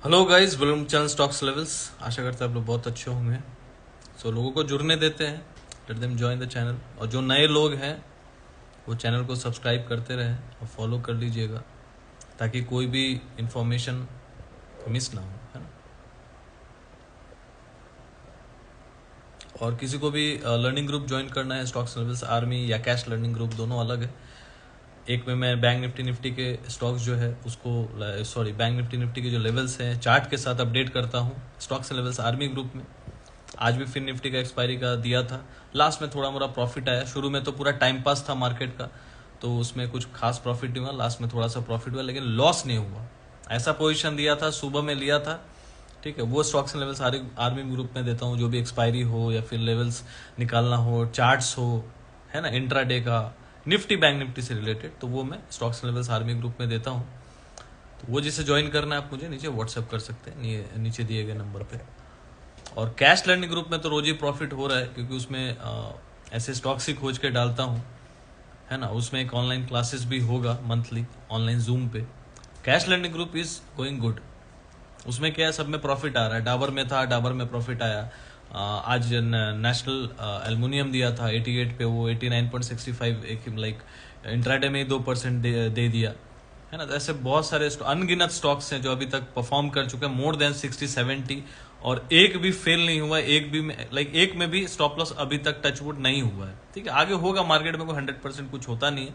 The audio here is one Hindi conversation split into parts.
Hello guys, welcome channel stocks levels. आशा करते हैं आप लोग बहुत अच्छे होंगे। लोगों को जुड़ने देते हैं, let them join the channel. और जो नए लोग हैं वो चैनल को सब्सक्राइब करते रहें और फॉलो कर लीजिएगा ताकि कोई भी इंफॉर्मेशन मिस ना हो, है ना। और किसी को भी लर्निंग ग्रुप ज्वाइन करना है, स्टॉक्स लेवल्स आर्मी या कैश लर्निंग ग्रुप दोनों अलग है। एक में मैं बैंक निफ्टी के स्टॉक्स जो है उसको बैंक निफ्टी के जो लेवल्स हैं चार्ट के साथ अपडेट करता हूँ स्टॉक्स लेवल्स आर्मी ग्रुप में। आज भी फिर निफ्टी का एक्सपायरी का दिया था, लास्ट में थोड़ा मोड़ा प्रॉफिट आया। शुरू में तो पूरा टाइम पास था मार्केट का, तो उसमें कुछ खास प्रॉफिट नहीं हुआ। लास्ट में थोड़ा सा प्रॉफिट हुआ लेकिन लॉस नहीं हुआ। ऐसा पोजीशन दिया था, सुबह में लिया था, ठीक है। वो स्टॉक्स लेवल्स आर्मी ग्रुप में देता हूँ, जो भी एक्सपायरी हो या फिर लेवल्स निकालना हो, चार्ट्स हो, है ना, इंट्राडे का, निफ्टी बैंक निफ्टी से रिलेटेड, तो वो मैं स्टॉक्स लेवल्स आर्मी ग्रुप में देता हूँ। तो वो जिसे ज्वाइन करना है आप मुझे नीचे व्हाट्सएप कर सकते हैं नीचे दिए गए नंबर पे। और कैश लर्निंग ग्रुप में तो रोज ही प्रॉफिट हो रहा है, क्योंकि उसमें ऐसे स्टॉक्स ही खोज के डालता हूँ, है ना। उसमें एक ऑनलाइन क्लासेस भी होगा मंथली ऑनलाइन जूम पे। Cash learning group is going good. उसमें क्या है, सब में प्रॉफिट आ रहा है। डाबर में था, डाबर में प्रॉफिट आया। आज नेशनल एल्युमिनियम दिया था 88 पे, वो 89.65 एक लाइक इंट्राडे में ही 2% दे दिया, है ना। तो ऐसे बहुत सारे अनगिनत स्टॉक्स हैं जो अभी तक परफॉर्म कर चुके हैं मोर देन 60-70, और एक भी फेल नहीं हुआ। एक में भी स्टॉप लॉस अभी तक टचवुड नहीं हुआ है, ठीक है। आगे होगा, मार्केट में कोई 100% कुछ होता नहीं है,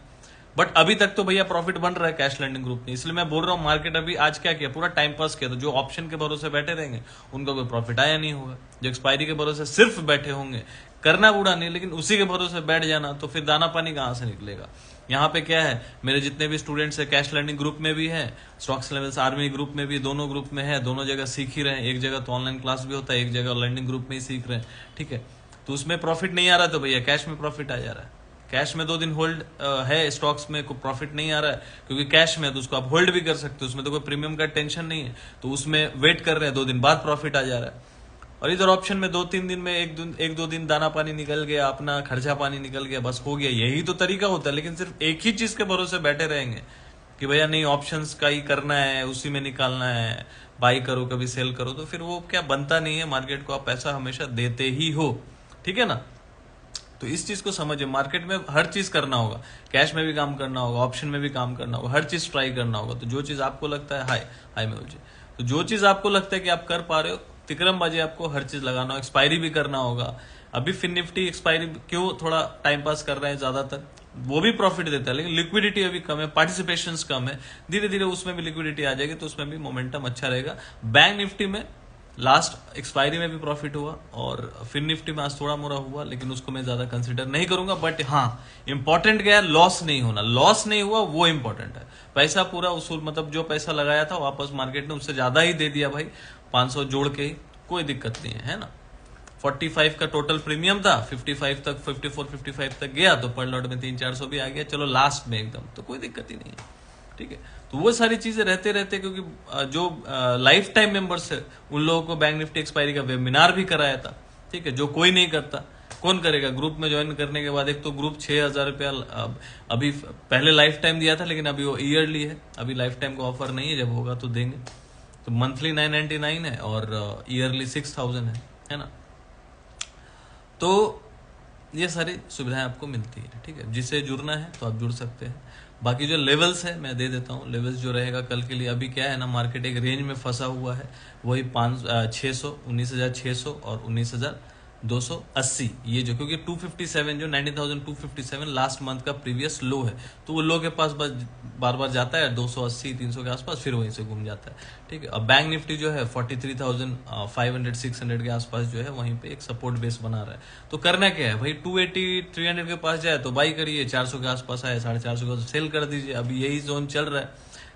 बट अभी तक तो भैया प्रॉफिट बन रहा है कैश लैंडिंग ग्रुप में। इसलिए मैं बोल रहा हूँ, मार्केट अभी आज क्या किया, पूरा टाइम पास किया। तो जो ऑप्शन के भरोसे बैठे रहेंगे उनको कोई प्रॉफिट आया नहीं होगा। जो एक्सपायरी के भरोसे सिर्फ बैठे होंगे, करना बुरा नहीं, लेकिन उसी के भरोसे बैठ जाना, तो फिर दाना पानी कहाँ से निकलेगा। यहाँ पे क्या है, मेरे जितने भी स्टूडेंट्स है कैश लर्निंग ग्रुप में भी है, स्टॉक्स लेवल्स आर्मी ग्रुप में भी, दोनों ग्रुप में है, दोनों जगह सीख ही रहे हैं। एक जगह तो ऑनलाइन क्लास भी होता है, एक जगह लर्निंग ग्रुप में ही सीख रहे हैं, ठीक है। तो उसमें प्रॉफिट नहीं आ रहा तो भैया कैश में प्रॉफिट आ जा रहा है। कैश में 2 दिन होल्ड है, स्टॉक्स में कोई प्रॉफिट नहीं आ रहा है, क्योंकि कैश में तो उसको आप होल्ड भी कर सकते हो, उसमें तो कोई प्रीमियम का टेंशन नहीं है। तो उसमें वेट कर रहे हैं, 2 दिन बाद प्रॉफिट आ जा रहा है। और इधर ऑप्शन में 2-3 दिन में एक दो दिन दाना पानी निकल गया, अपना खर्चा पानी निकल गया, बस हो गया। यही तो तरीका होता है। लेकिन सिर्फ एक ही चीज के भरोसे बैठे रहेंगे कि भैया नहीं, ऑप्शंस का ही करना है, उसी में निकालना है, बाई करो कभी सेल करो, तो फिर वो क्या बनता नहीं है। मार्केट को आप पैसा हमेशा देते ही हो, ठीक है ना। तो इस चीज को समझिए, मार्केट में हर चीज करना होगा, कैश में भी काम करना होगा, ऑप्शन में भी काम करना होगा, हर चीज ट्राई करना होगा। तो जो चीज आपको लगता है, हाय हाय मेहुल जी, तो जो चीज आपको लगता है कि आप कर पा रहे हो, तिकरम बाजी आपको हर चीज लगाना हो। एक्सपायरी भी करना होगा। अभी फिन निफ्टी एक्सपायरी क्यों थोड़ा टाइम पास कर रहे हैं ज्यादातर, वो भी प्रॉफिट देता है, लेकिन लिक्विडिटी अभी कम है, पार्टिसिपेशन कम है। धीरे धीरे उसमें भी लिक्विडिटी आ जाएगी, तो उसमें भी मोमेंटम अच्छा रहेगा। बैंक निफ्टी में लास्ट एक्सपायरी में भी प्रॉफिट हुआ, और फिर निफ्टी में आज थोड़ा मोड़ा हुआ, लेकिन उसको मैं ज्यादा कंसिडर नहीं करूंगा। बट हाँ, इंपॉर्टेंट क्या है, लॉस नहीं होना। लॉस नहीं हुआ वो इंपॉर्टेंट है। पैसा पूरा उसूल, मतलब जो पैसा लगाया था वापस मार्केट ने उससे ज्यादा ही दे दिया भाई, 500 जोड़ के ही, कोई दिक्कत नहीं है ना। 45 का टोटल प्रीमियम था, 55 तक, 54-55 तक गया, तो पर लॉट में 300-400 भी आ गया, चलो लास्ट में एकदम, तो कोई दिक्कत ही नहीं है, ठीक है। तो वो सारी चीजें रहते रहते, क्योंकि जो लाइफ टाइम मेंबर्स है उन लोगों को बैंक निफ्टी एक्सपायरी का वेबिनार भी कराया था, ठीक है। जो कोई नहीं करता, कौन करेगा। ग्रुप में ज्वाइन करने के बाद एक तो ग्रुप 6,000 रुपया अभी पहले लाइफ टाइम दिया था, लेकिन अभी वो ईयरली है, अभी लाइफ टाइम का ऑफर नहीं है, जब होगा तो देंगे। तो मंथली 999 है और ईयरली 6,000 है ना। तो ये सारी सुविधाएं आपको मिलती है, ठीक है। जिसे जुड़ना है तो आप जुड़ सकते हैं। बाकी जो लेवल्स है मैं दे देता हूँ। लेवल्स जो रहेगा कल के लिए, अभी क्या है ना, मार्केट एक रेंज में फंसा हुआ है, वही 600, 19,600 और 19,280, ये जो, क्योंकि 257 जो 19,257 लास्ट मंथ का प्रीवियस लो है, तो वो लो के पास बस बार बार जाता है 280-300 के आसपास, फिर वहीं से घूम जाता है, ठीक है। अब बैंक निफ्टी जो है 43,500-600 के आसपास जो है, वहीं पे एक सपोर्ट बेस बना रहा है। तो करना क्या है भाई, 280-300 के पास जाए तो बाई करिए, 400 के आसपास आए 450 का सेल कर दीजिए। अभी यही जोन चल रहा है।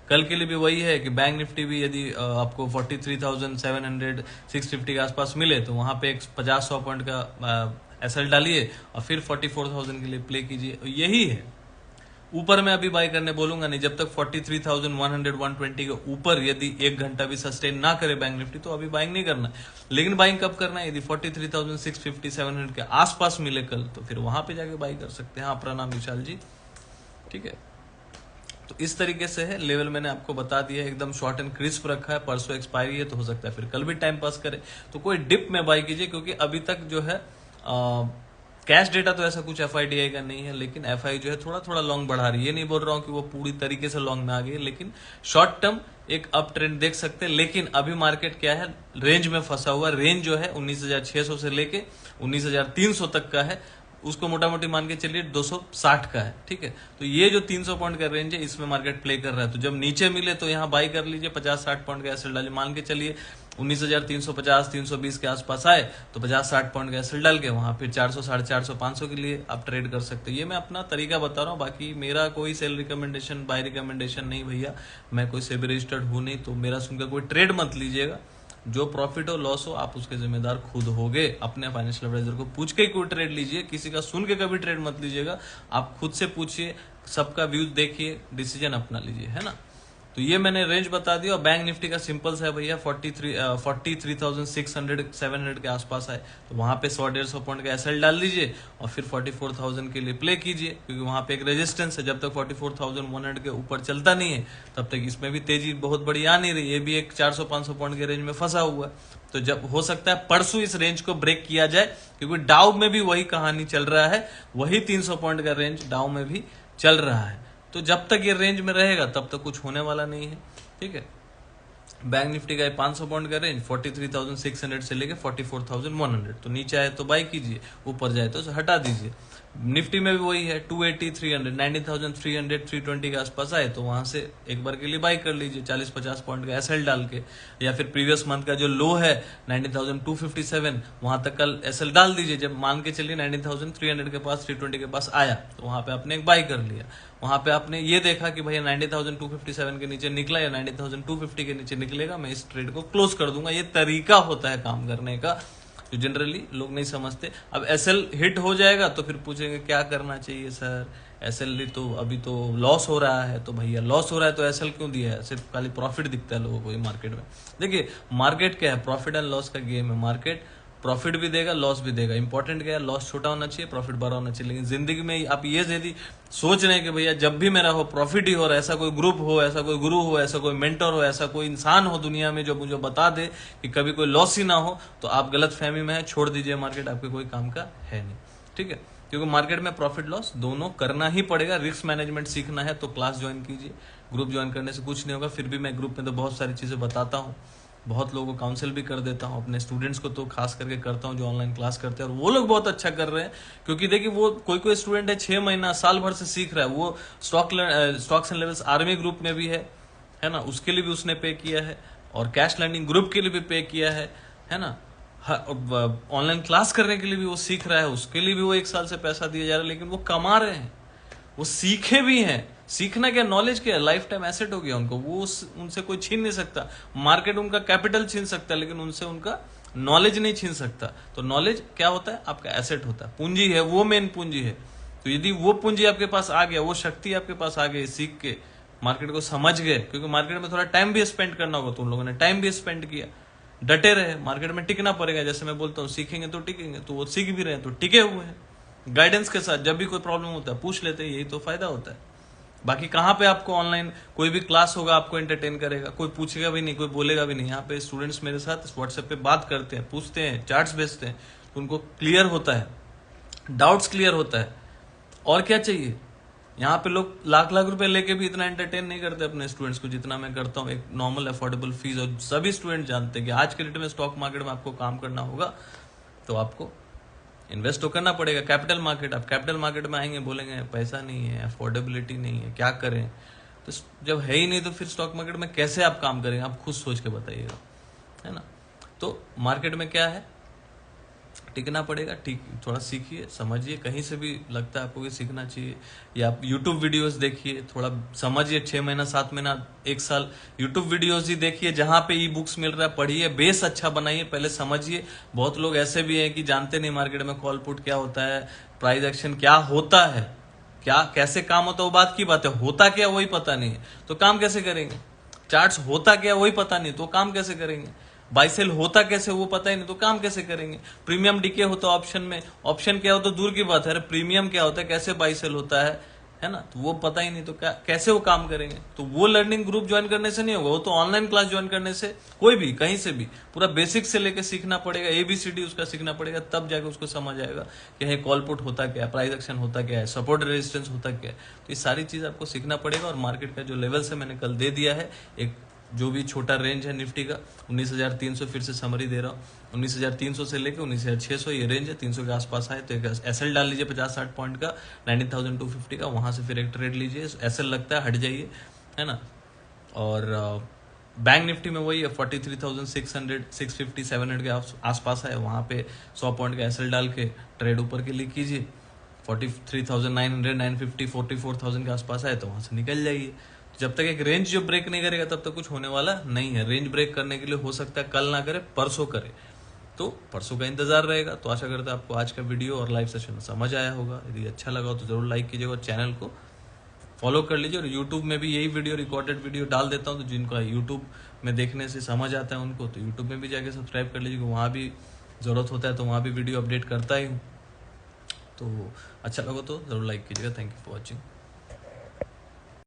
कल के लिए भी वही है कि बैंक निफ्टी भी यदि आपको 43,700 650 के आसपास मिले, तो वहां पे एक 50-100 पॉइंट का एसएल डालिए और फिर 44,000 के लिए प्ले कीजिए। यही है। ऊपर मैं अभी बाय करने बोलूंगा नहीं, जब तक 43,100 120 के ऊपर यदि 1 घंटा भी सस्टेन ना करे बैंक निफ्टी, तो अभी बाइंग नहीं करना। लेकिन बाइंग कब करना है, यदि 43,650 700 के आसपास मिले कल, तो फिर वहां पे जाके बाई कर सकते हैं। हाँ, प्रणाम विशाल जी, ठीक है। तो इस तरीके से है। लेवल मैंने आपको बता दिया है, एकदम शॉर्ट एंड क्रिस्प रखा है। परसों एक्सपायरी है तो हो सकता है फिर कल भी टाइम पास करे, तो कोई डिप में बाई कीजिए, क्योंकि अभी तक जो है कैश डेटा तो ऐसा कुछ एफआईडीआई का नहीं है, लेकिन एफआई जो है थोड़ा थोड़ा लॉन्ग बढ़ा रही है। ये नहीं बोल रहा हूँ कि वो पूरी तरीके से लॉन्ग में आ गई है, लेकिन शॉर्ट टर्म एक अप ट्रेंड देख सकते हैं। लेकिन अभी मार्केट क्या है, रेंज में फंसा हुआ। रेंज जो है 19,600 से लेके 19,300 तक का है, उसको मोटा मोटी मान के चलिए 260 का है, ठीक है। तो ये जो 300 पॉइंट का रेंज है, इसमें मार्केट प्ले कर रहा है। तो जब नीचे मिले तो यहाँ बाई कर लीजिए, 50-60 पॉइंट का एसेट डालिए। मान के चलिए 19,350-320 के आसपास आए तो 50-60 पॉइंट का एसेट डाल के वहां फिर 400, 450, 500 के लिए आप ट्रेड कर सकते हैं। ये मैं अपना तरीका बता रहा हूँ, बाकी मेरा कोई सेल रिकमेंडेशन, बाय रिकमेंडेशन नहीं भैया। मैं कोई सेबी रजिस्टर्ड हूं नहीं, तो मेरा सुनकर कोई ट्रेड मत लीजिएगा। जो प्रॉफिट हो लॉस हो आप उसके जिम्मेदार खुद होगे। अपने फाइनेंशियल एडवाइजर को पूछ के कोई ट्रेड लीजिए, किसी का सुन के कभी ट्रेड मत लीजिएगा। आप खुद से पूछिए, सबका व्यूज देखिए, डिसीजन अपना लीजिए, है ना। तो ये मैंने रेंज बता दिया। और बैंक निफ्टी का सिंपल सा है भैया, 43,600-700 के आसपास आए तो वहां पे 100-150 पॉइंट का एसएल डाल दीजिए और फिर 44,000 के लिए प्ले कीजिए, क्योंकि वहां पे एक रेजिस्टेंस है। जब तक 44,100 के ऊपर चलता नहीं है तब तक इसमें भी तेजी बहुत बड़ी आ नहीं रही। ये भी एक 400-500 पॉइंट के रेंज में फंसा हुआ है। तो जब हो सकता है परसों इस रेंज को ब्रेक किया जाए, क्योंकि डाउ में भी वही कहानी चल रहा है, वही 300 पॉइंट का रेंज डाउ में भी चल रहा है। तो जब तक ये रेंज में रहेगा तब तक कुछ होने वाला नहीं है, ठीक है। बैंक निफ्टी का 500 पॉइंट का रेंज 43,600 से लेके 44,100, तो नीचे आए तो बाई कीजिए, ऊपर जाए तो हटा दीजिए। निफ्टी में भी वही है, 280, 300, 19,300, 320 के आसपास आए तो वहां से एक बार के लिए बाई कर लीजिए 40-50 पॉइंट का एसएल डाल के। या फिर प्रीवियस मंथ का जो लो है 19,257, वहां तक कल एसएल डाल दीजिए। जब मान के चलिए 19,300 के पास, 320 के पास आया तो वहां पे आपने एक बाई कर लिया। वहां पे आपने ये देखा कि भैया 90,257 के नीचे निकला या 90,250 के नीचे निकलेगा, मैं इस ट्रेड को क्लोज कर दूंगा। ये तरीका होता है काम करने का, जो जनरली लोग नहीं समझते। अब एसएल हिट हो जाएगा तो फिर पूछेंगे क्या करना चाहिए सर, एसएल तो अभी तो लॉस हो रहा है। तो भैया लॉस हो रहा है तो एसएल क्यों दिया है, सिर्फ खाली प्रॉफिट दिखता है लोगों को ये मार्केट में। देखिए मार्केट क्या है, प्रॉफिट एंड लॉस का गेम है। मार्केट प्रॉफिट भी देगा, लॉस भी देगा। इंपॉर्टेंट क्या है, लॉस छोटा होना चाहिए, प्रॉफिट बड़ा होना चाहिए। लेकिन जिंदगी में आप ये यदि सोच रहे हैं कि भैया जब भी मेरा हो प्रॉफिट ही हो रहा है, ऐसा कोई ग्रुप हो, ऐसा कोई गुरु हो, ऐसा कोई मेंटर हो, ऐसा कोई इंसान हो दुनिया में जो मुझे बता दे कि कभी कोई लॉस ही ना हो, तो आप गलत फहमी में है, छोड़ दीजिए। मार्केट आपके कोई काम का है नहीं, ठीक है। क्योंकि मार्केट में प्रॉफिट लॉस दोनों करना ही पड़ेगा। रिस्क मैनेजमेंट सीखना है तो क्लास ज्वाइन कीजिए। ग्रुप ज्वाइन करने से कुछ नहीं होगा। फिर भी मैं ग्रुप में तो बहुत सारी चीजें बताता हूँ, बहुत लोगों को काउंसिल भी कर देता हूँ। अपने स्टूडेंट्स को तो खास करके करता हूँ जो ऑनलाइन क्लास करते हैं, और वो लोग बहुत अच्छा कर रहे हैं। क्योंकि देखिए वो कोई स्टूडेंट है 6 महीना साल भर से सीख रहा है, वो stocks and levels army group में भी है ना, उसके लिए भी उसने पे किया है, और कैश लर्निंग ग्रुप के लिए भी पे किया है ना। ऑनलाइन क्लास करने के लिए भी वो सीख रहा है, उसके लिए भी वो 1 साल से पैसा दिया जा रहा है, लेकिन वो कमा रहे हैं, वो सीखे भी हैं। सीखना क्या, नॉलेज क्या, लाइफ टाइम एसेट हो गया उनको, वो उनसे कोई छीन नहीं सकता। मार्केट उनका कैपिटल छीन सकता है, लेकिन उनसे उनका नॉलेज नहीं छीन सकता। तो नॉलेज क्या होता है, आपका एसेट होता है, पूंजी है, वो मेन पूंजी है। तो यदि वो पूंजी आपके पास आ गया, वो शक्ति आपके पास आ गई, सीख के मार्केट को समझ गए, क्योंकि मार्केट में थोड़ा टाइम भी स्पेंड करना होगा, तो उन लोगों ने टाइम भी स्पेंड किया, डटे रहे। मार्केट में टिकना पड़ेगा, जैसे मैं बोलता हूँ सीखेंगे तो टिकेंगे, तो वो सीख भी रहे हैं तो टिके हुए हैं। गाइडेंस के साथ जब भी कोई प्रॉब्लम होता है पूछ लेते हैं, यही तो फायदा होता है। बाकी कहाँ पे आपको ऑनलाइन कोई भी क्लास होगा आपको एंटरटेन करेगा, कोई पूछेगा भी नहीं, कोई बोलेगा भी नहीं। यहाँ पे स्टूडेंट्स मेरे साथ व्हाट्सएप पे बात करते हैं, पूछते हैं, चार्ट्स भेजते हैं, तो उनको क्लियर होता है, डाउट्स क्लियर होता है। और क्या चाहिए, यहाँ पे लोग लाख लाख रुपए लेके भी इतना एंटरटेन नहीं करते अपने स्टूडेंट्स को जितना मैं करता हूँ, एक नॉर्मल अफोर्डेबल फीस। और सभी स्टूडेंट जानते हैं कि आज के डेट में स्टॉक मार्केट में आपको काम करना होगा तो आपको इन्वेस्ट तो करना पड़ेगा। कैपिटल मार्केट, आप कैपिटल मार्केट में आएंगे बोलेंगे पैसा नहीं है, अफोर्डेबिलिटी नहीं है, क्या करें। तो जब है ही नहीं तो फिर स्टॉक मार्केट में कैसे आप काम करेंगे, आप खुद सोच के बताइएगा, है ना। तो मार्केट में क्या है, टिकना पड़ेगा, ठीक, थोड़ा सीखिए, समझिए। कहीं से भी लगता है आपको कि सीखना चाहिए, या आप यूट्यूब वीडियोस देखिए, थोड़ा समझिए। 6 महीना, 7 महीना, 1 साल यूट्यूब वीडियोस ही देखिए, जहां पे ई बुक्स मिल रहा है पढ़िए, बेस अच्छा बनाइए, पहले समझिए। बहुत लोग ऐसे भी हैं कि जानते नहीं मार्केट में कॉल पुट क्या होता है, प्राइस एक्शन क्या होता है, क्या कैसे काम होता है, वो बात की बात है। होता क्या वही पता नहीं है तो काम कैसे करेंगे। चार्ट्स होता क्या वही पता नहीं तो काम कैसे करेंगे। बाई सेल होता कैसे वो पता ही नहीं तो काम कैसे करेंगे। प्रीमियम डीके होता है ऑप्शन में, ऑप्शन क्या होता है दूर की बात है, प्रीमियम क्या होता है, कैसे बाई सेल होता है है ना, तो वो पता ही नहीं, तो कैसे वो काम करेंगे। तो वो लर्निंग ग्रुप ज्वाइन करने से नहीं होगा, वो तो ऑनलाइन क्लास ज्वाइन करने से, कोई भी कहीं से भी पूरा बेसिक से लेके सीखना पड़ेगा, ABCD उसका सीखना पड़ेगा, तब जाके उसको समझ आएगा कि है कॉल पुट होता क्या है, प्राइस एक्शन होता क्या है, सपोर्ट रेजिस्टेंस होता क्या है। तो ये सारी चीज आपको सीखना पड़ेगा। और मार्केट का जो लेवल से मैंने कल दे दिया है, एक जो भी छोटा रेंज है निफ्टी का 19,300, फिर से समरी दे रहा हूँ, 19,300 से लेके 19,600 ये रेंज है, 300 के आसपास आए तो एक एसएल डाल लीजिए 50-60 पॉइंट का, 19,250 का, वहां से फिर एक ट्रेड लीजिए, एसएल लगता है हट जाइए, है ना। और बैंक निफ्टी में वही है 43,600, 650, 700 के आसपास है, वहां पे 100 पॉइंट का एसएल डाल के ट्रेड ऊपर के लिए कीजिए। 43,900, 950, 44,000 के आसपास है तो वहां से निकल जाइए। जब तक एक रेंज जो ब्रेक नहीं करेगा तब तक कुछ होने वाला नहीं है। रेंज ब्रेक करने के लिए हो सकता है कल ना करे, परसों करे, तो परसों का इंतजार रहेगा। तो आशा करता है आपको आज का वीडियो और लाइव सेशन समझ आया होगा। यदि अच्छा लगा हो तो जरूर लाइक कीजिएगा और चैनल को फॉलो कर लीजिए। और यूट्यूब में भी यही वीडियो, रिकॉर्डेड वीडियो डाल देता हूँ, तो जिनको यूट्यूब में देखने से समझ आता है उनको, तो यूट्यूब में भी जाके सब्सक्राइब कर लीजिए, वहाँ भी जरूरत होता है तो वहाँ भी वीडियो अपडेट करता ही हूँ। तो अच्छा लगा तो जरूर लाइक कीजिएगा। Thank you for watching.